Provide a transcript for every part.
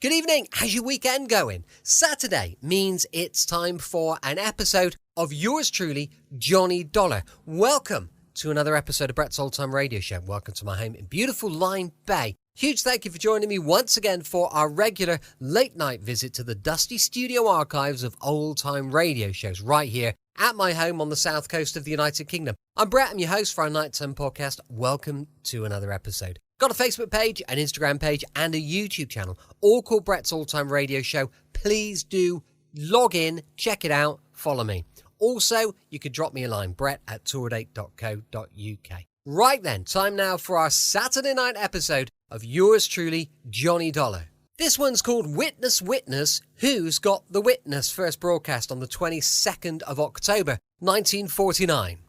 Good evening. How's your weekend going? Saturday means it's time for an episode of yours truly, Johnny Dollar. Welcome to another episode of Brett's Old Time Radio Show. Welcome to my home in beautiful Lyme Bay. Huge thank you for joining me once again for our regular late night visit to the dusty studio archives of old time radio shows right here at my home on the south coast of the United Kingdom. I'm Brett, I'm your host for our nighttime podcast. Welcome to another episode. Got a Facebook page, an Instagram page, and a YouTube channel, all called Brett's Old Time Radio Show. Please do log in, check it out, follow me. Also, you could drop me a line, brett@tourdate.co.uk. Right then, time now for our Saturday night episode of yours truly, Johnny Dollar. This one's called Witness, Witness, Who's Got the Witness? First broadcast on the 22nd of October, 1949.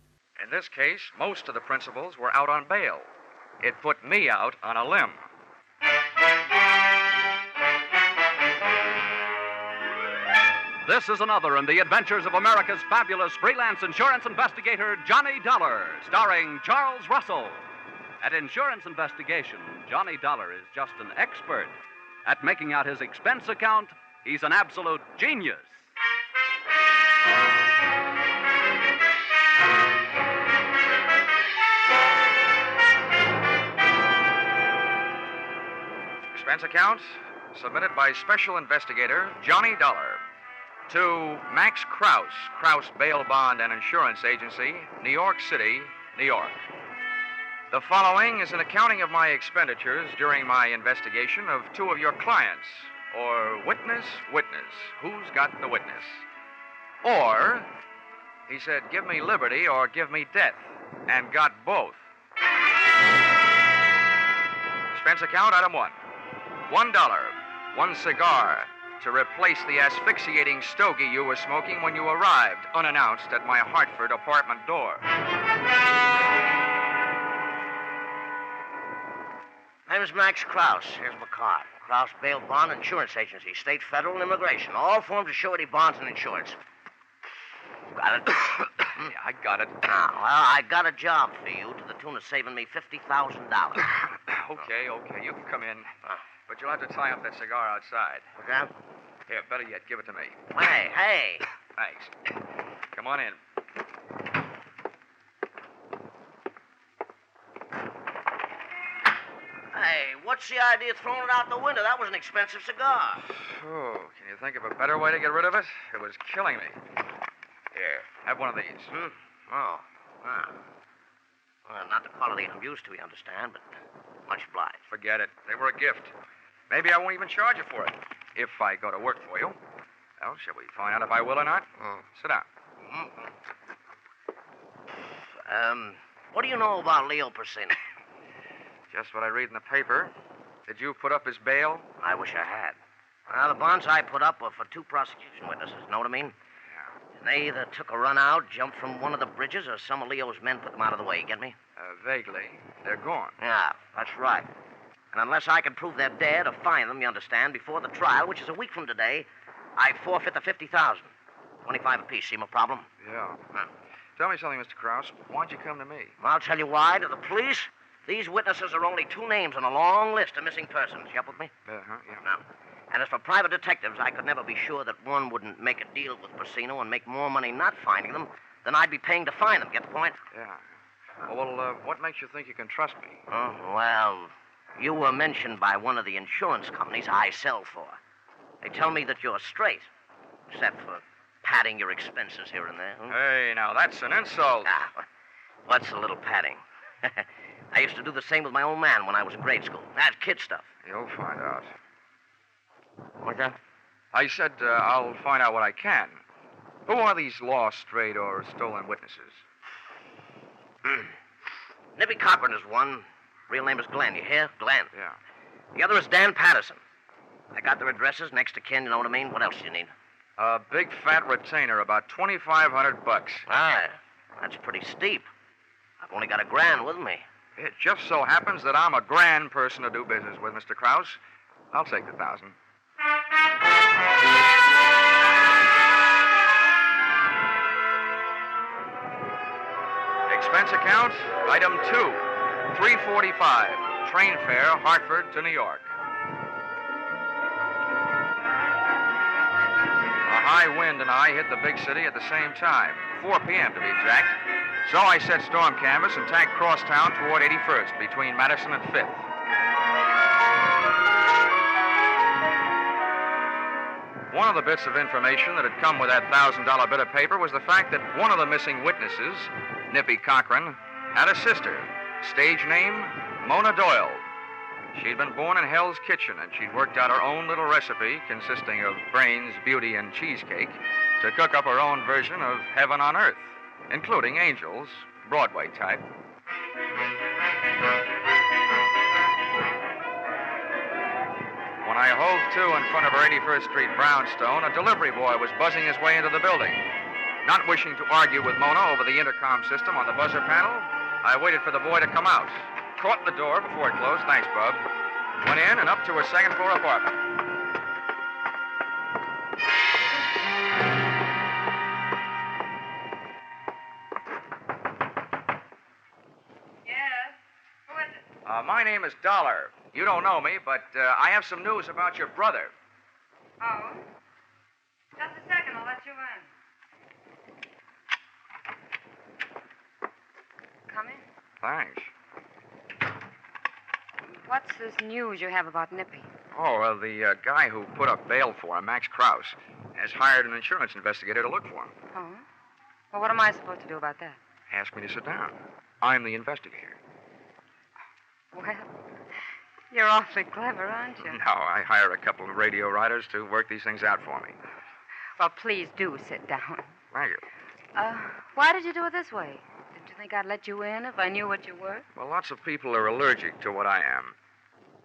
In this case, most of the principals were out on bail. It put me out on a limb. This is another in the adventures of America's fabulous freelance insurance investigator, Johnny Dollar, starring Charles Russell. At insurance investigation, Johnny Dollar is just an expert. At making out his expense account, he's an absolute genius. Expense account submitted by Special Investigator Johnny Dollar to Max Krause, Krause Bail Bond and Insurance Agency, New York City, New York. The following is an accounting of my expenditures during my investigation of two of your clients, or witness, who's got the witness? Or, he said, give me liberty or give me death, and got both. Expense account, item one. $1, one cigar, to replace the asphyxiating stogie you were smoking when you arrived, unannounced, at my Hartford apartment door. My name is Max Krause. Here's my card. Krause Bail Bond Insurance Agency, State, Federal, and Immigration. All forms of surety bonds and insurance. Got it? Yeah, I got it. Well, I got a job for you to the tune of saving me $50,000. Okay, you can come in. But you'll have to tie up that cigar outside. Okay? Here, better yet, give it to me. Hey. Thanks. Come on in. Hey, what's the idea of throwing it out the window? That was an expensive cigar. Oh, can you think of a better way to get rid of it? It was killing me. Here, have one of these. Oh. Well, not the quality I'm used to, you understand, but much obliged. Forget it. They were a gift. Maybe I won't even charge you for it, if I go to work for you. Well, shall we find out if I will or not? Sit down. What do you know about Leo Persino? Just what I read in the paper. Did you put up his bail? I wish I had. Well, the bonds I put up were for two prosecution witnesses, know what I mean? Yeah. And they either took a run out, jumped from one of the bridges, or some of Leo's men put them out of the way, you get me? Vaguely. They're gone. Yeah, that's right. And unless I can prove they're dead or find them, you understand, before the trial, which is a week from today, I forfeit the $50,000. 25 apiece. See my problem? Yeah. Tell me something, Mr. Krause. Why'd you come to me? I'll tell you why. To the police, these witnesses are only two names on a long list of missing persons. You up with me? Yeah. Now, and as for private detectives, I could never be sure that one wouldn't make a deal with Persino and make more money not finding them than I'd be paying to find them. Get the point? Yeah. Well, what makes you think you can trust me? Oh, well, you were mentioned by one of the insurance companies I sell for. They tell me that you're straight, except for padding your expenses here and there. Hey, now, that's an insult. What's a little padding? I used to do the same with my old man when I was in grade school. That kid stuff. You'll find out. What's that? I said I'll find out what I can. Who are these lost, strayed, or stolen witnesses? Nippy Carpenter's one. Real name is Glenn. You hear? Glenn. Yeah. The other is Dan Patterson. I got their addresses, next to kin, you know what I mean? What else do you need? A big fat retainer, about $2,500. That's pretty steep. I've only got $1,000 with me. It just so happens that I'm a grand person to do business with, Mr. Krause. I'll take the 1,000. Expense account, item 2, $345. Train fare, Hartford to New York. high wind and I hit the big city at the same time, 4 p.m. to be exact. So I set storm canvas and tacked crosstown toward 81st between Madison and 5th. One of the bits of information that had come with that $1,000 bit of paper was the fact that one of the missing witnesses, Nippy Cochran, had a sister, stage name Mona Doyle. She'd been born in Hell's Kitchen, and she'd worked out her own little recipe consisting of brains, beauty, and cheesecake to cook up her own version of heaven on earth, including angels, Broadway type. When I hove to in front of her 81st Street brownstone, a delivery boy was buzzing his way into the building. Not wishing to argue with Mona over the intercom system on the buzzer panel, I waited for the boy to come out. Caught the door before it closed. Thanks, Bub. Went in and up to her second-floor apartment. Yes? Who is it? My name is Dollar. You don't know me, but I have some news about your brother. Oh? Just a second, I'll let you in. Come in. Thanks. What's this news you have about Nippy? Oh, well, the guy who put up bail for him, Max Krause, has hired an insurance investigator to look for him. Oh? Well, what am I supposed to do about that? Ask me to sit down. I'm the investigator. Well, you're awfully clever, aren't you? No, I hire a couple of radio writers to work these things out for me. Well, please do sit down. Thank you. Why did you do it this way? Didn't you think I'd let you in if I knew what you were? Well, lots of people are allergic to what I am.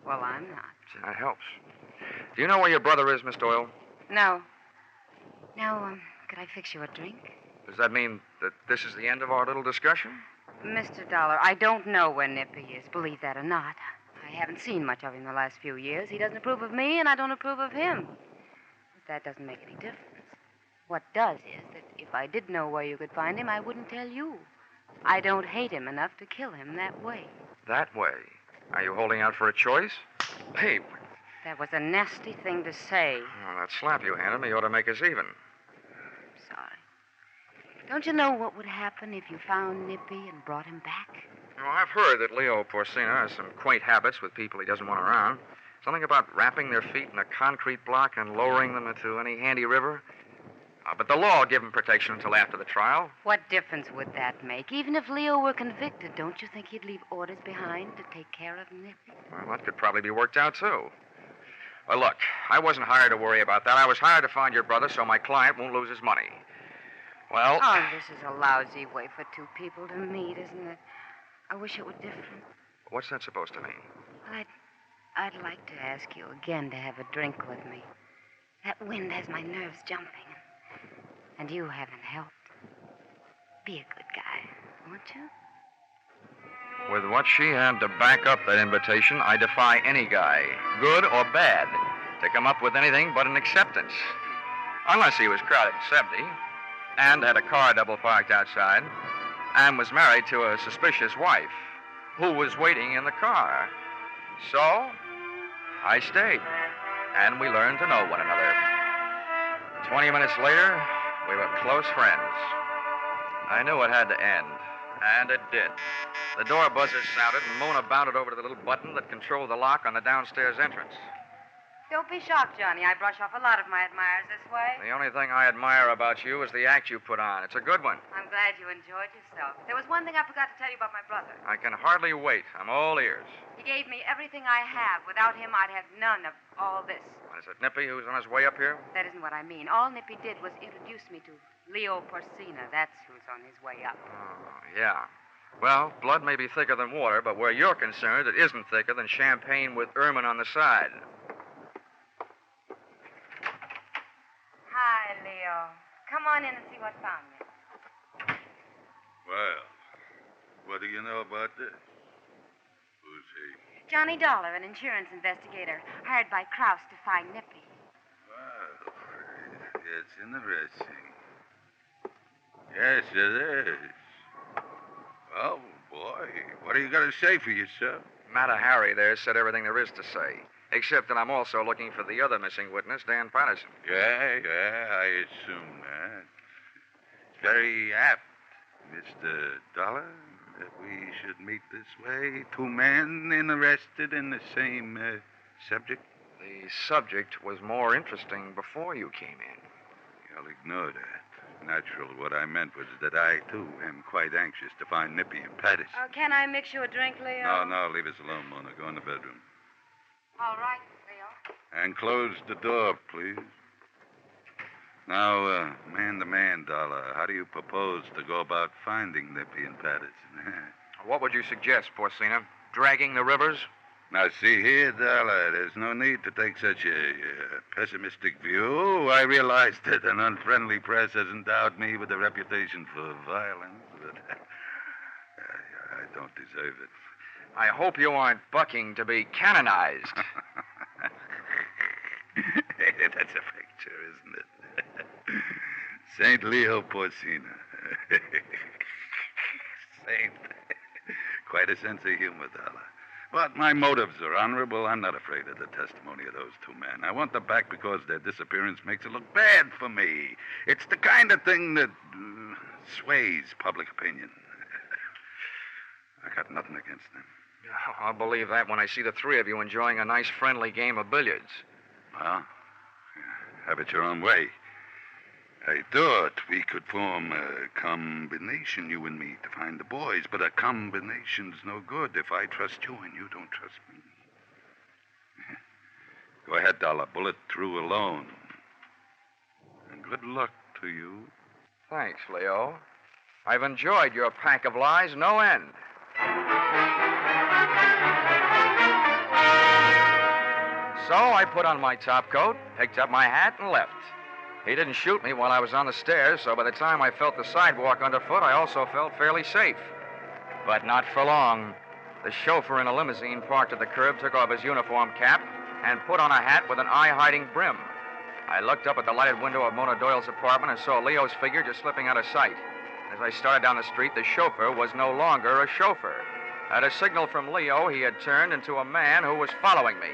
Well, I'm not. That helps. Do you know where your brother is, Miss Doyle? No. Now, could I fix you a drink? Does that mean that this is the end of our little discussion? Mr. Dollar, I don't know where Nippy is, believe that or not. I haven't seen much of him the last few years. He doesn't approve of me, and I don't approve of him. But that doesn't make any difference. What does is that if I did know where you could find him, I wouldn't tell you. I don't hate him enough to kill him that way. That way? Are you holding out for a choice? Hey. That was a nasty thing to say. Well, that slap you handed me ought to make us even. Sorry. Don't you know what would happen if you found Nippy and brought him back? Well, I've heard that Leo Porcina has some quaint habits with people he doesn't want around. Something about wrapping their feet in a concrete block and lowering them into any handy river. But the law will give him protection until after the trial. What difference would that make? Even if Leo were convicted, don't you think he'd leave orders behind to take care of Nippy? Well, that could probably be worked out, too. Well, look, I wasn't hired to worry about that. I was hired to find your brother so my client won't lose his money. Well... Oh, this is a lousy way for two people to meet, isn't it? I wish it were different. What's that supposed to mean? Well, I'd like to ask you again to have a drink with me. That wind has my nerves jumping. And you haven't helped. Be a good guy, won't you? With what she had to back up that invitation, I defy any guy, good or bad, to come up with anything but an acceptance. Unless he was crowded in 70, and had a car double parked outside, and was married to a suspicious wife, who was waiting in the car. So, I stayed, and we learned to know one another. 20 minutes later, we were close friends. I knew it had to end, and it did. The door buzzer sounded, and Mona bounded over to the little button that controlled the lock on the downstairs entrance. Don't be shocked, Johnny. I brush off a lot of my admirers this way. The only thing I admire about you is the act you put on. It's a good one. I'm glad you enjoyed yourself. There was one thing I forgot to tell you about my brother. I can hardly wait. I'm all ears. He gave me everything I have. Without him, I'd have none of all this. Is it Nippy who's on his way up here? That isn't what I mean. All Nippy did was introduce me to Leo Porcina. That's who's on his way up. Oh, yeah. Well, blood may be thicker than water, but where you're concerned, it isn't thicker than champagne with ermine on the side. Hi, Leo. Come on in and see what found me. Well, what do you know about this? Who's he? Johnny Dollar, an insurance investigator, hired by Krause to find Nippy. Well, it's interesting. Yes, it is. Oh, boy. What are you going to say for yourself? Matter Harry there said everything there is to say. Except that I'm also looking for the other missing witness, Dan Patterson. Yeah, I assume that. Very apt, Mr. Dollar, that we should meet this way. Two men interested in the same subject. The subject was more interesting before you came in. I'll ignore that. Natural, what I meant was that I, too, am quite anxious to find Nippy and Patterson. Can I mix you a drink, Leo? No, leave us alone, Mona. Go in the bedroom. All right, Leo. And close the door, please. Now, man to man, Dollar, how do you propose to go about finding Nippy and Patterson? What would you suggest, Porcina? Dragging the rivers? Now, see here, Dollar, there's no need to take such a pessimistic view. I realize that an unfriendly press has endowed me with a reputation for violence, but I don't deserve it. I hope you aren't bucking to be canonized. That's a picture, isn't it? Saint Leo Porcina. Saint. Quite a sense of humor, Dollar. But my motives are honorable. I'm not afraid of the testimony of those two men. I want them back because their disappearance makes it look bad for me. It's the kind of thing that sways public opinion. I got nothing against them. I'll believe that when I see the three of you enjoying a nice friendly game of billiards. Well, have it your own way. I thought we could form a combination, you and me, to find the boys, but a combination's no good if I trust you and you don't trust me. Go ahead, Dollar. Bullet through alone. And good luck to you. Thanks, Leo. I've enjoyed your pack of lies no end. So I put on my topcoat, picked up my hat, and left. He didn't shoot me while I was on the stairs, so by the time I felt the sidewalk underfoot, I also felt fairly safe. But not for long. The chauffeur in a limousine parked at the curb took off his uniform cap and put on a hat with an eye-hiding brim. I looked up at the lighted window of Mona Doyle's apartment and saw Leo's figure just slipping out of sight. As I started down the street, the chauffeur was no longer a chauffeur. At a signal from Leo, he had turned into a man who was following me.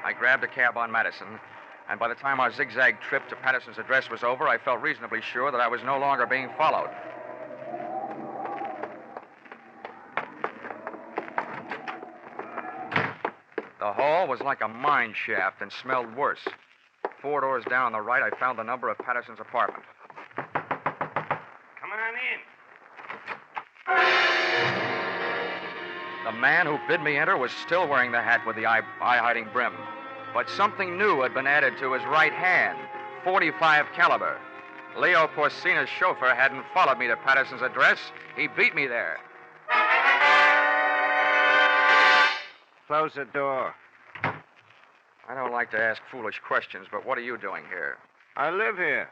I grabbed a cab on Madison, and by the time our zigzag trip to Patterson's address was over, I felt reasonably sure that I was no longer being followed. The hall was like a mine shaft and smelled worse. 4 doors down on the right, I found the number of Patterson's apartment. Come on in. The man who bid me enter was still wearing the hat with the eye-hiding brim. But something new had been added to his right hand, .45 caliber. Leo Porcina's chauffeur hadn't followed me to Patterson's address. He beat me there. Close the door. I don't like to ask foolish questions, but what are you doing here? I live here.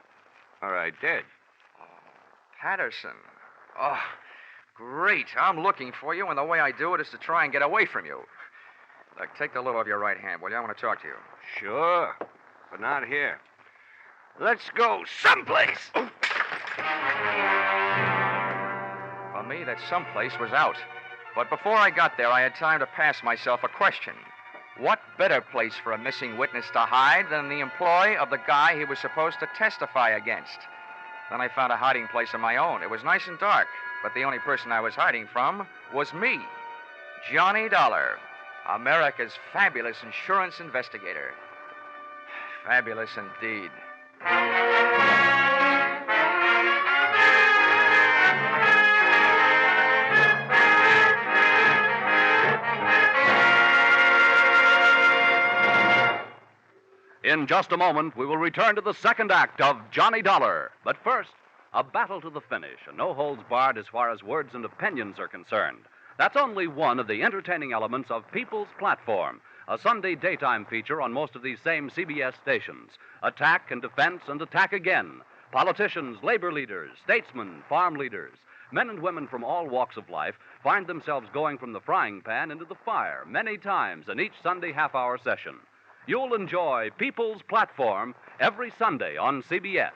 Or I did. Patterson. Oh, great. I'm looking for you, and the way I do it is to try and get away from you. Look, take the load off your right hand, will you? I want to talk to you. Sure, but not here. Let's go someplace. For me, that someplace was out. But before I got there, I had time to pass myself a question. What better place for a missing witness to hide than the employ of the guy he was supposed to testify against? Then I found a hiding place of my own. It was nice and dark, but the only person I was hiding from was me, Johnny Dollar, America's fabulous insurance investigator. Fabulous indeed. In just a moment, we will return to the second act of Johnny Dollar. But first, a battle to the finish, a no-holds-barred as far as words and opinions are concerned. That's only one of the entertaining elements of People's Platform, a Sunday daytime feature on most of these same CBS stations. Attack and defense and attack again. Politicians, labor leaders, statesmen, farm leaders, men and women from all walks of life find themselves going from the frying pan into the fire many times in each Sunday half-hour session. You'll enjoy People's Platform every Sunday on CBS.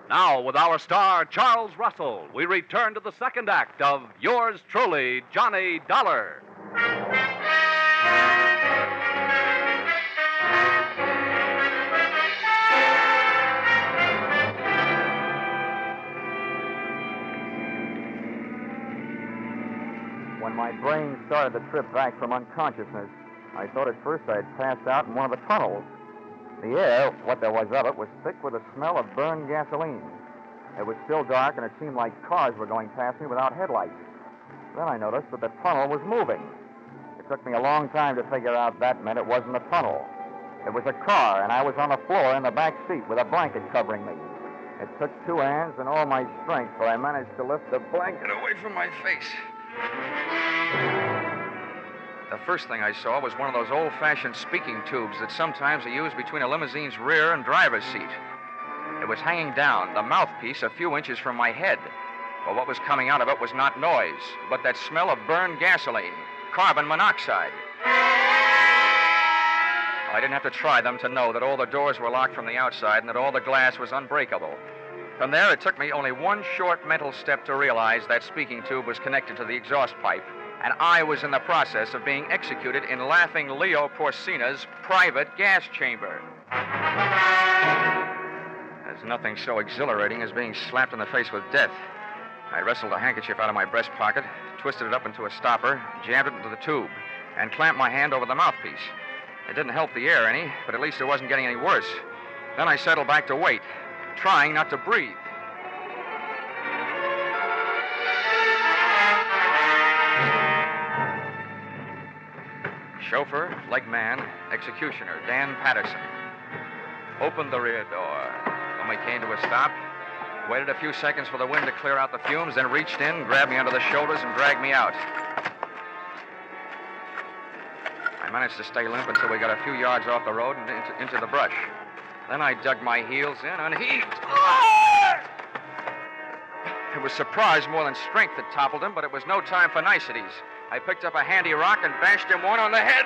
Now, with our star, Charles Russell, we return to the second act of Yours Truly, Johnny Dollar. my brain started the trip back from unconsciousness, I thought at first I'd passed out in one of the tunnels. The air, what there was of it, was thick with the smell of burned gasoline. It was still dark, and it seemed like cars were going past me without headlights. Then I noticed that the tunnel was moving. It took me a long time to figure out that meant it wasn't a tunnel. It was a car, and I was on the floor in the back seat with a blanket covering me. It took two hands and all my strength, but I managed to lift the blanket away from my face. The first thing I saw was one of those old-fashioned speaking tubes that sometimes are used between a limousine's rear and driver's seat. It was hanging down, the mouthpiece a few inches from my head. But what was coming out of it was not noise, but that smell of burned gasoline, carbon monoxide. I didn't have to try them to know that all the doors were locked from the outside and that all the glass was unbreakable. From there, it took me only one short mental step to realize that speaking tube was connected to the exhaust pipe, and I was in the process of being executed in Laughing Leo Porcina's private gas chamber. There's nothing so exhilarating as being slapped in the face with death. I wrestled a handkerchief out of my breast pocket, twisted it up into a stopper, jammed it into the tube, and clamped my hand over the mouthpiece. It didn't help the air any, but at least it wasn't getting any worse. Then I settled back to wait, trying not to breathe. Chauffeur, leg man, executioner, Dan Patterson. Opened the rear door. When we came to a stop, waited a few seconds for the wind to clear out the fumes, then reached in, grabbed me under the shoulders, and dragged me out. I managed to stay limp until we got a few yards off the road and into the brush. Then I dug my heels in and heaved. It was surprise more than strength that toppled him, but it was no time for niceties. I picked up a handy rock and bashed him one on the head.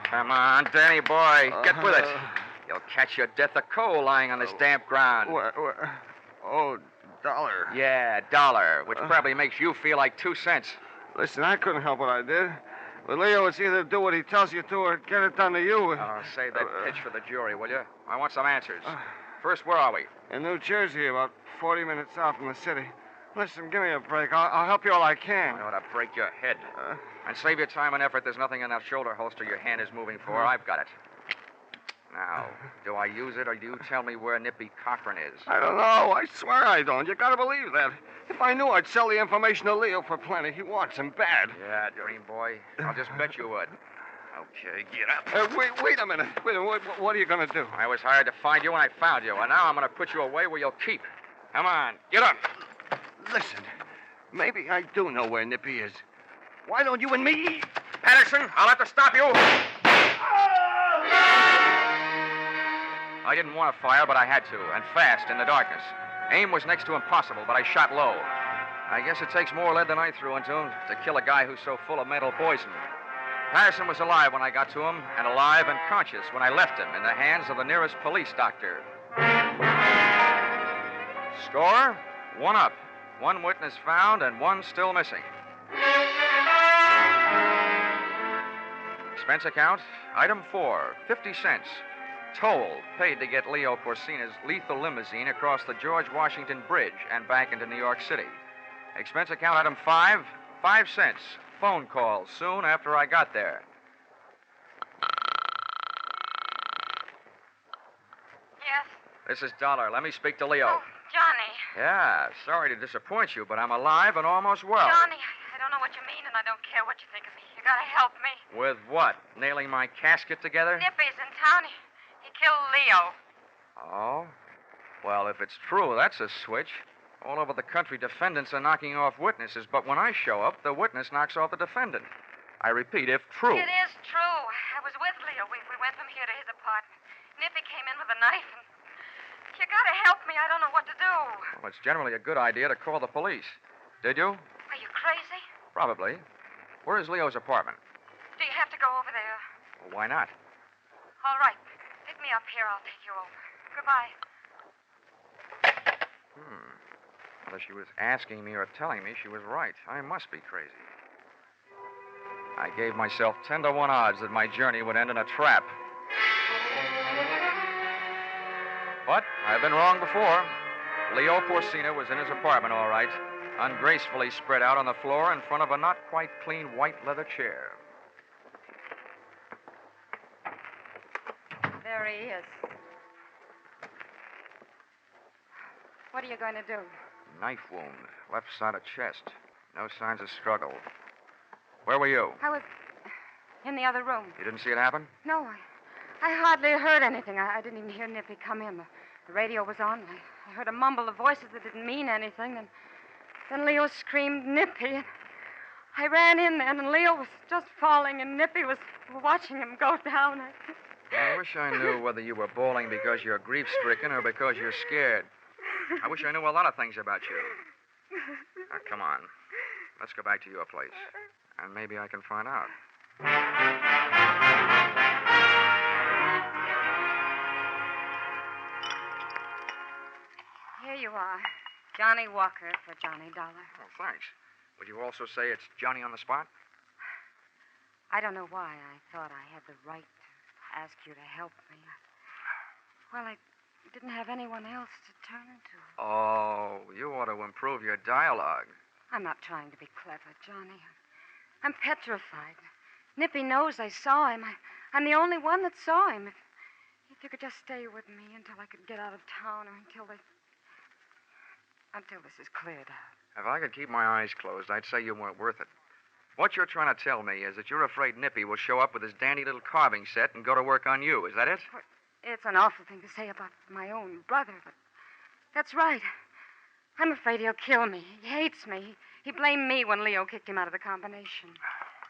Come on, Danny boy, get with it. You'll catch your death of cold lying on this damp ground. Oh, dollar. Yeah, $1, which probably makes you feel like 2 cents. Listen, I couldn't help what I did. But Leo, it's either do what he tells you to or get it done to you. Oh, save that pitch for the jury, will you? I want some answers. First, where are we? In New Jersey, about 40 minutes out from the city. Listen, give me a break. I'll help you all I can. I ought to break your head. And save your time and effort. There's nothing in that shoulder holster your hand is moving for. I've got it. Now, do I use it or do you tell me where Nippy Cochran is? I don't know. I swear I don't. You gotta believe that. If I knew, I'd sell the information to Leo for plenty. He wants him bad. Yeah, dream boy. I'll just bet you would. Okay, get up. Wait a minute. What are you gonna do? I was hired to find you and I found you, and now I'm gonna put you away where you'll keep. Come on, get up. Listen, maybe I do know where Nippy is. Why don't you and me? Patterson, I'll have to stop you. I didn't want to fire, but I had to, and fast, in the darkness. Aim was next to impossible, but I shot low. I guess it takes more lead than I threw into him to kill a guy who's so full of mental poison. Patterson was alive when I got to him, and alive and conscious when I left him in the hands of the nearest police doctor. Score, 1 up. 1 witness found and 1 still missing. Expense account, item 4, 50 cents. Toll paid to get Leo Porcina's lethal limousine across the George Washington Bridge and back into New York City. Expense account, item 5, 5 cents. Phone call soon after I got there. Yes? This is Dollar. Let me speak to Leo. Oh, Johnny. Yeah, sorry to disappoint you, but I'm alive and almost well. Johnny, I don't know what you mean, and I don't care what you think of me. You gotta help me. With what? Nailing my casket together? Nippy's in town. He killed Leo. Oh? Well, if it's true, that's a switch. All over the country, defendants are knocking off witnesses, but when I show up, the witness knocks off the defendant. I repeat, if true. It is true. I was with Leo. We went from here to his apartment. Nippy came in with a knife, and you gotta help me. I don't know what to do. Well, it's generally a good idea to call the police. Did you? Are you crazy? Probably. Where is Leo's apartment? Do you have to go over there? Well, why not? All right. Pick me up here. I'll take you over. Goodbye. Whether she was asking me or telling me, she was right. I must be crazy. I gave myself 10 to 1 odds that my journey would end in a trap. But I've been wrong before. Leo Porcina was in his apartment, all right, ungracefully spread out on the floor in front of a not quite clean white leather chair. There he is. What are you going to do? Knife wound, left side of chest. No signs of struggle. Where were you? I was in the other room. You didn't see it happen? No, I hardly heard anything. I didn't even hear Nippy come in. The radio was on. I heard a mumble of voices that didn't mean anything. Then Leo screamed, Nippy. I ran in then, and Leo was just falling, and Nippy was watching him go down. I wish I knew whether you were bawling because you're grief-stricken or because you're scared. I wish I knew a lot of things about you. Now, come on. Let's go back to your place. And maybe I can find out. Here you are. Johnny Walker for Johnny Dollar. Oh, thanks. Would you also say it's Johnny on the spot? I don't know why I thought I had the right to ask you to help me. Well, I didn't have anyone else to turn to. Oh, you ought to improve your dialogue. I'm not trying to be clever, Johnny. I'm petrified. Nippy knows I saw him. I'm the only one that saw him. If you could just stay with me until I could get out of town or until this is cleared up. If I could keep my eyes closed, I'd say you weren't worth it. What you're trying to tell me is that you're afraid Nippy will show up with his dandy little carving set and go to work on you. Is that it? Well, it's an awful thing to say about my own brother, but that's right. I'm afraid he'll kill me. He hates me. He blamed me when Leo kicked him out of the combination.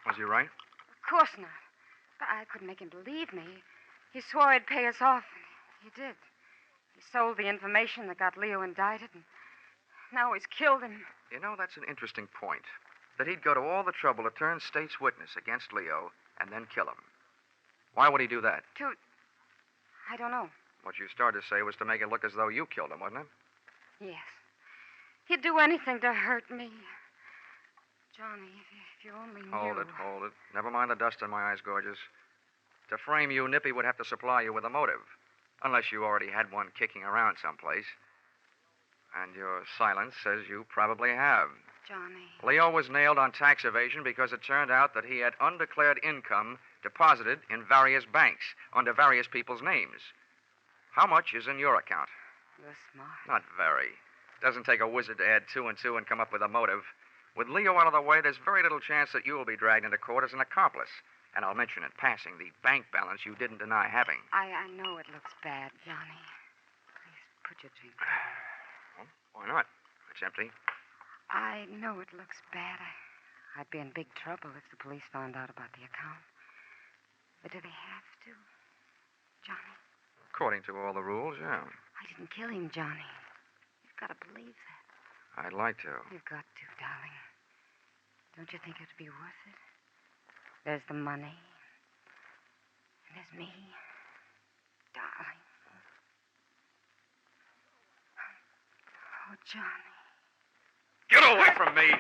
Was he right? Of course not. But I couldn't make him believe me. He swore he'd pay us off, and he did. He sold the information that got Leo indicted, and now he's killed him. You know, that's an interesting point. That he'd go to all the trouble to turn state's witness against Leo and then kill him. Why would he do that? I don't know. What you started to say was to make it look as though you killed him, wasn't it? Yes. He'd do anything to hurt me. Johnny, if you only knew. Hold it. Never mind the dust in my eyes, gorgeous. To frame you, Nippy would have to supply you with a motive. Unless you already had one kicking around someplace. And your silence says you probably have. Johnny. Leo was nailed on tax evasion because it turned out that he had undeclared income deposited in various banks under various people's names. How much is in your account? You're smart. Not very. Doesn't take a wizard to add 2 and 2 and come up with a motive. With Leo out of the way, there's very little chance that you will be dragged into court as an accomplice. And I'll mention in passing the bank balance you didn't deny having. I know it looks bad, Johnny. Please put your drink down. Well, why not? It's empty. I know it looks bad. I'd be in big trouble if the police found out about the account. But do they have to, Johnny? According to all the rules, yeah. I didn't kill him, Johnny. You've got to believe that. I'd like to. You've got to, darling. Don't you think it'd be worth it? There's the money. And there's me. Darling. Oh, Johnny. Get away from me!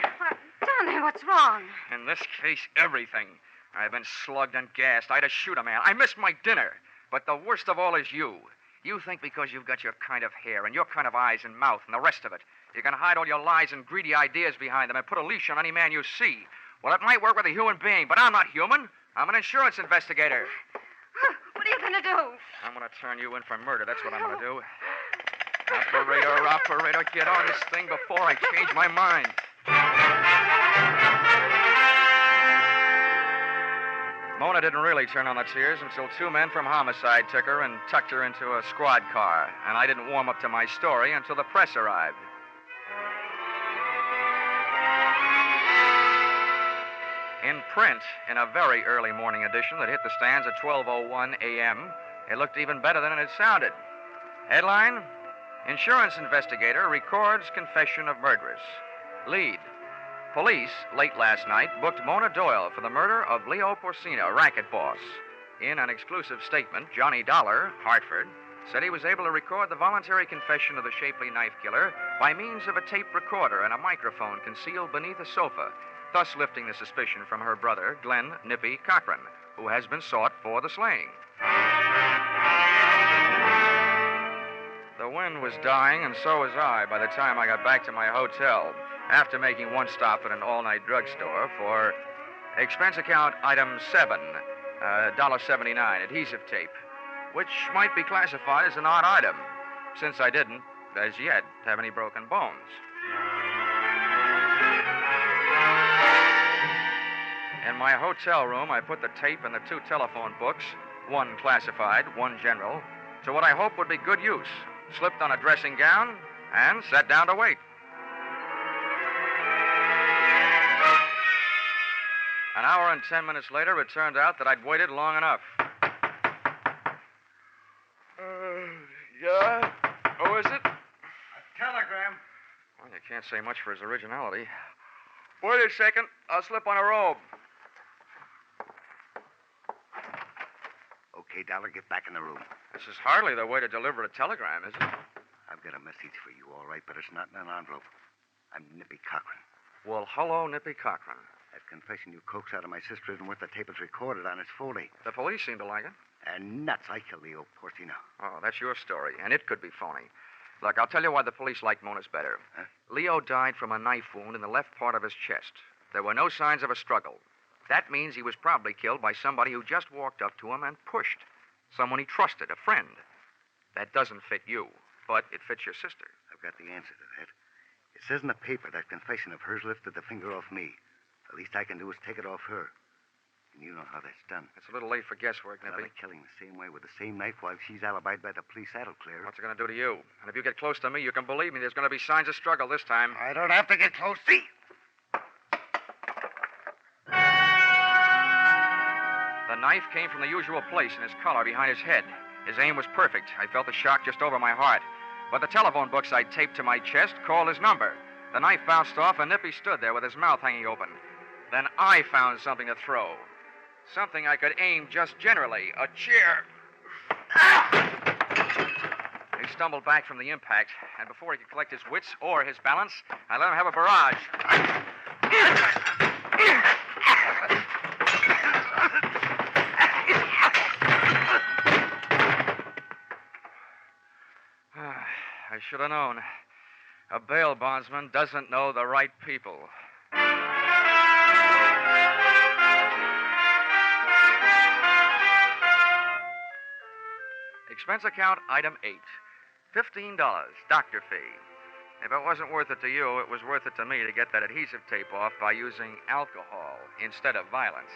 Johnny, what's wrong? In this case, everything. I've been slugged and gassed. I had to shoot a man. I missed my dinner. But the worst of all is you. You think because you've got your kind of hair and your kind of eyes and mouth and the rest of it, you can hide all your lies and greedy ideas behind them and put a leash on any man you see. Well, it might work with a human being, but I'm not human. I'm an insurance investigator. What are you going to do? I'm going to turn you in for murder. That's what I'm going to do. Operator, get on this thing before I change my mind. Mona didn't really turn on the tears until 2 men from homicide took her and tucked her into a squad car. And I didn't warm up to my story until the press arrived. In print, in a very early morning edition that hit the stands at 12:01 a.m., it looked even better than it had sounded. Headline: Insurance investigator records confession of murderess. Lead: police, late last night, booked Mona Doyle for the murder of Leo Porcina, racket boss. In an exclusive statement, Johnny Dollar, Hartford, said he was able to record the voluntary confession of the shapely knife killer by means of a tape recorder and a microphone concealed beneath a sofa, thus lifting the suspicion from her brother, Glenn Nippy Cochran, who has been sought for the slaying. The wind was dying, and so was I by the time I got back to my hotel, after making one stop at an all-night drugstore for expense account item 7, $1.79 adhesive tape, which might be classified as an odd item, since I didn't, as yet, have any broken bones. In my hotel room, I put the tape and the 2 telephone books, one classified, one general, to what I hoped would be good use, slipped on a dressing gown, and sat down to wait. An hour and 10 minutes later, it turned out that I'd waited long enough. Yeah? Who is it? A telegram. Well, you can't say much for his originality. Wait a second. I'll slip on a robe. Okay, Dollar, get back in the room. This is hardly the way to deliver a telegram, is it? I've got a message for you, all right, but it's not in an envelope. I'm Nippy Cochran. Well, hello, Nippy Cochran. That confession you coaxed out of my sister isn't what the tape is recorded on. It's phony. The police seem to like it. And nuts, I killed Leo Porcino. Oh, that's your story, and it could be phony. Look, I'll tell you why the police like Mona's better. Huh? Leo died from a knife wound in the left part of his chest. There were no signs of a struggle. That means he was probably killed by somebody who just walked up to him and pushed. Someone he trusted, a friend. That doesn't fit you, but it fits your sister. I've got the answer to that. It says in the paper that confession of hers lifted the finger off me. The least I can do is take it off her. And you know how that's done. It's a little late for guesswork, Nippy. Another killing the same way with the same knife while she's alibied by the police, that'll clear. What's it going to do to you? And if you get close to me, you can believe me, there's going to be signs of struggle this time. I don't have to get close. See? The knife came from the usual place in his collar behind his head. His aim was perfect. I felt the shock just over my heart. But the telephone books I'd taped to my chest called his number. The knife bounced off, and Nippy stood there with his mouth hanging open. Then I found something to throw. Something I could aim just generally. A chair. He stumbled back from the impact, and before he could collect his wits or his balance, I let him have a barrage. I should have known. A bail bondsman doesn't know the right people. Expense account item 8. $15, doctor fee. If it wasn't worth it to you, it was worth it to me to get that adhesive tape off by using alcohol instead of violence.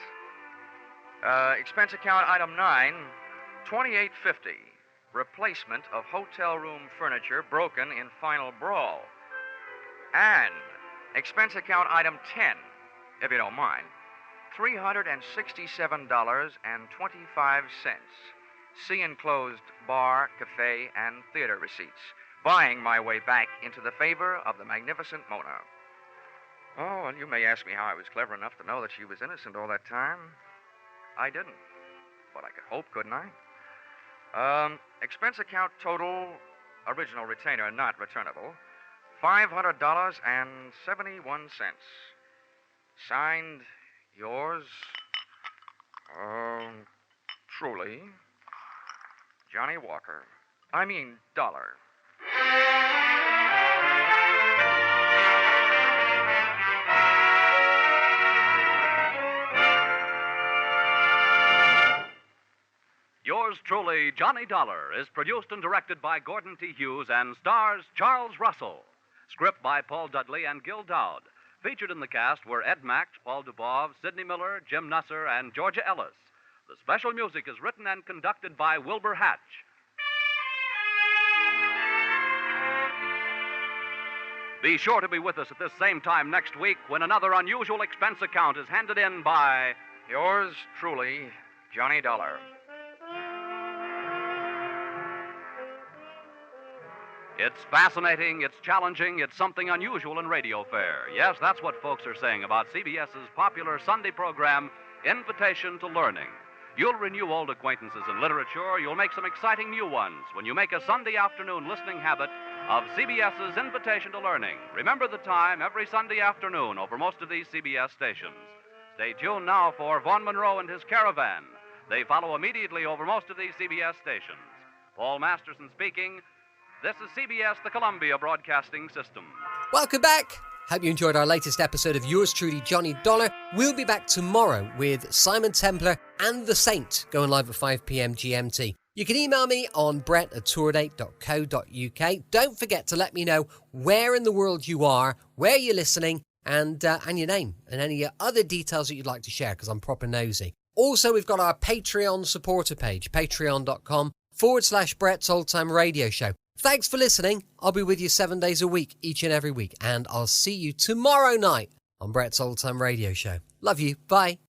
Expense account item 9, $28.50. Replacement of hotel room furniture broken in final brawl. And expense account item 10, if you don't mind, $367.25. See enclosed bar, cafe, and theater receipts. Buying my way back into the favor of the magnificent Mona. Oh, and you may ask me how I was clever enough to know that she was innocent all that time. I didn't. But I could hope, couldn't I? Expense account total, original retainer not returnable, $500.71. Signed, yours, truly, Johnny Walker. Dollar. Yours truly, Johnny Dollar, is produced and directed by Gordon T. Hughes and stars Charles Russell. Script by Paul Dudley and Gil Dowd. Featured in the cast were Ed Max, Paul Dubov, Sidney Miller, Jim Nusser, and Georgia Ellis. The special music is written and conducted by Wilbur Hatch. Be sure to be with us at this same time next week when another unusual expense account is handed in by Yours truly, Johnny Dollar. It's fascinating, it's challenging, it's something unusual in radio fare. Yes, that's what folks are saying about CBS's popular Sunday program, Invitation to Learning. You'll renew old acquaintances in literature. You'll make some exciting new ones when you make a Sunday afternoon listening habit of CBS's Invitation to Learning. Remember the time every Sunday afternoon over most of these CBS stations. Stay tuned now for Vaughn Monroe and his Caravan. They follow immediately over most of these CBS stations. Paul Masterson speaking. This is CBS, the Columbia Broadcasting System. Welcome back. Hope you enjoyed our latest episode of yours truly, Johnny Dollar. We'll be back tomorrow with Simon Templar and The Saint, going live at 5 p.m. GMT. You can email me on brett@tourdate.co.uk. Don't forget to let me know where in the world you are, where you're listening, and your name, and any other details that you'd like to share, because I'm proper nosy. Also, we've got our Patreon supporter page, patreon.com/Brett's Old Time Radio Show. Thanks for listening. I'll be with you 7 days a week, each and every week, and I'll see you tomorrow night on Brett's Old Time Radio Show. Love you. Bye.